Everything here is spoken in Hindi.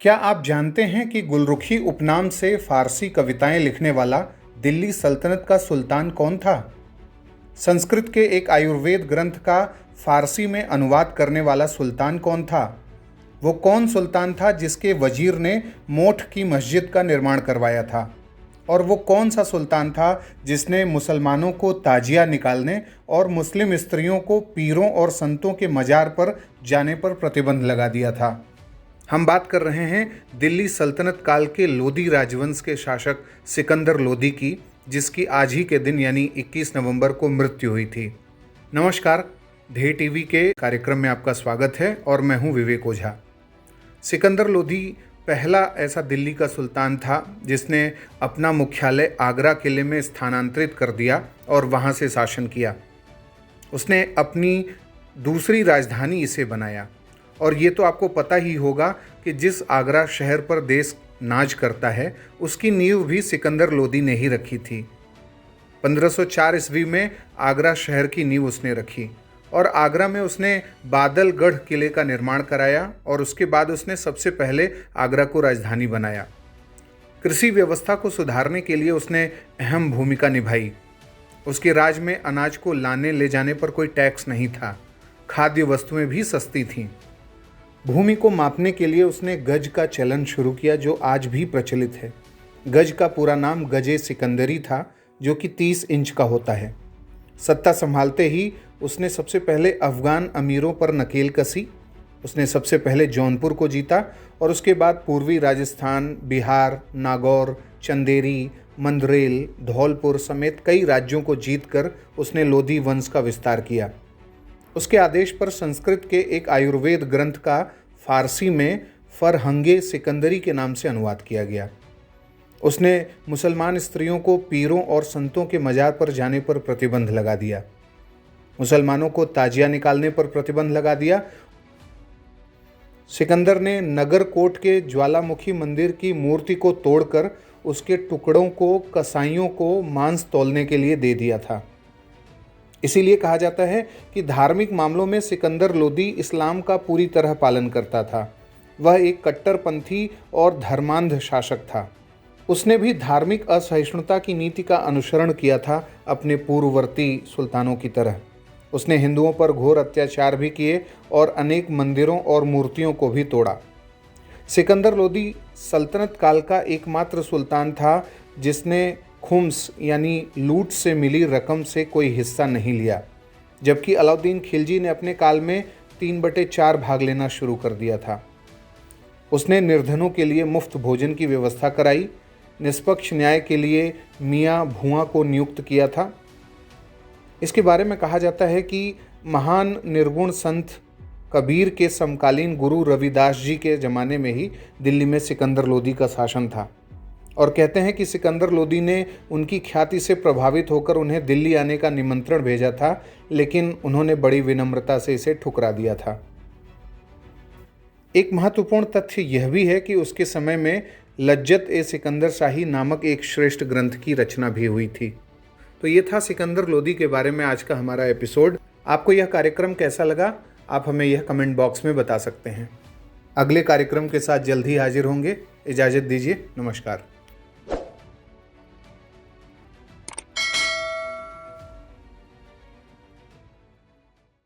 क्या आप जानते हैं कि गुलरुखी उपनाम से फारसी कविताएं लिखने वाला दिल्ली सल्तनत का सुल्तान कौन था? संस्कृत के एक आयुर्वेद ग्रंथ का फारसी में अनुवाद करने वाला सुल्तान कौन था? वो कौन सुल्तान था जिसके वजीर ने मोठ की मस्जिद का निर्माण करवाया था? और वो कौन सा सुल्तान था जिसने मुसलमानों को ताजिया निकालने और मुस्लिम स्त्रियों को पीरों और संतों के मजार पर जाने पर प्रतिबंध लगा दिया था? हम बात कर रहे हैं दिल्ली सल्तनत काल के लोदी राजवंश के शासक सिकंदर लोदी की, जिसकी आज ही के दिन यानी 21 नवंबर को मृत्यु हुई थी। नमस्कार, ध्येय टीवी के कार्यक्रम में आपका स्वागत है और मैं हूं विवेक ओझा। सिकंदर लोदी पहला ऐसा दिल्ली का सुल्तान था जिसने अपना मुख्यालय आगरा किले में स्थानांतरित कर दिया और वहां से शासन किया। उसने अपनी दूसरी राजधानी इसे बनाया। और ये तो आपको पता ही होगा कि जिस आगरा शहर पर देश नाज करता है उसकी नींव भी सिकंदर लोदी ने ही रखी थी। 1504 ईस्वी में आगरा शहर की नींव उसने रखी और आगरा में उसने बादलगढ़ किले का निर्माण कराया और उसके बाद उसने सबसे पहले आगरा को राजधानी बनाया। कृषि व्यवस्था को सुधारने के लिए उसने अहम भूमिका निभाई। उसके राज में अनाज को लाने ले जाने पर कोई टैक्स नहीं था। खाद्य वस्तुएं भी सस्ती थीं। भूमि को मापने के लिए उसने गज का चलन शुरू किया, जो आज भी प्रचलित है। गज का पूरा नाम गजे सिकंदरी था, जो कि 30 इंच का होता है। सत्ता संभालते ही उसने सबसे पहले अफगान अमीरों पर नकेल कसी। उसने सबसे पहले जौनपुर को जीता और उसके बाद पूर्वी राजस्थान, बिहार, नागौर, चंदेरी, मंदरेल, धौलपुर समेत कई राज्यों को जीतकर उसने लोदी वंश का विस्तार किया। उसके आदेश पर संस्कृत के एक आयुर्वेद ग्रंथ का फारसी में फरहंगे सिकंदरी के नाम से अनुवाद किया गया। उसने मुसलमान स्त्रियों को पीरों और संतों के मजार पर जाने पर प्रतिबंध लगा दिया। मुसलमानों को ताजिया निकालने पर प्रतिबंध लगा दिया। सिकंदर ने नगरकोट के ज्वालामुखी मंदिर की मूर्ति को तोड़कर उसके टुकड़ों को कसाईयों को मांस तौलने के लिए दे दिया था। इसीलिए कहा जाता है कि धार्मिक मामलों में सिकंदर लोदी इस्लाम का पूरी तरह पालन करता था। वह एक कट्टरपंथी और धर्मांध शासक था। उसने भी धार्मिक असहिष्णुता की नीति का अनुसरण किया था, अपने पूर्ववर्ती सुल्तानों की तरह। उसने हिंदुओं पर घोर अत्याचार भी किए और अनेक मंदिरों और मूर्तियों को भी तोड़ा। सिकंदर लोदी सल्तनत काल का एकमात्र सुल्तान था जिसने खुम्स यानी लूट से मिली रकम से कोई हिस्सा नहीं लिया, जबकि अलाउद्दीन खिलजी ने अपने काल में 3/4 भाग लेना शुरू कर दिया था। उसने निर्धनों के लिए मुफ्त भोजन की व्यवस्था कराई, निष्पक्ष न्याय के लिए मियाँ भुआ को नियुक्त किया था। इसके बारे में कहा जाता है कि महान निर्गुण संत कबीर के समकालीन गुरु रविदास जी के ज़माने में ही दिल्ली में सिकंदर लोदी का शासन था। और कहते हैं कि सिकंदर लोदी ने उनकी ख्याति से प्रभावित होकर उन्हें दिल्ली आने का निमंत्रण भेजा था, लेकिन उन्होंने बड़ी विनम्रता से इसे ठुकरा दिया था। एक महत्वपूर्ण तथ्य यह भी है कि उसके समय में लज्जत ए सिकंदर शाही नामक एक श्रेष्ठ ग्रंथ की रचना भी हुई थी। तो ये था सिकंदर लोदी के बारे में आज का हमारा एपिसोड। आपको यह कार्यक्रम कैसा लगा, आप हमें यह कमेंट बॉक्स में बता सकते हैं। अगले कार्यक्रम के साथ जल्द ही हाजिर होंगे। इजाज़त दीजिए। नमस्कार।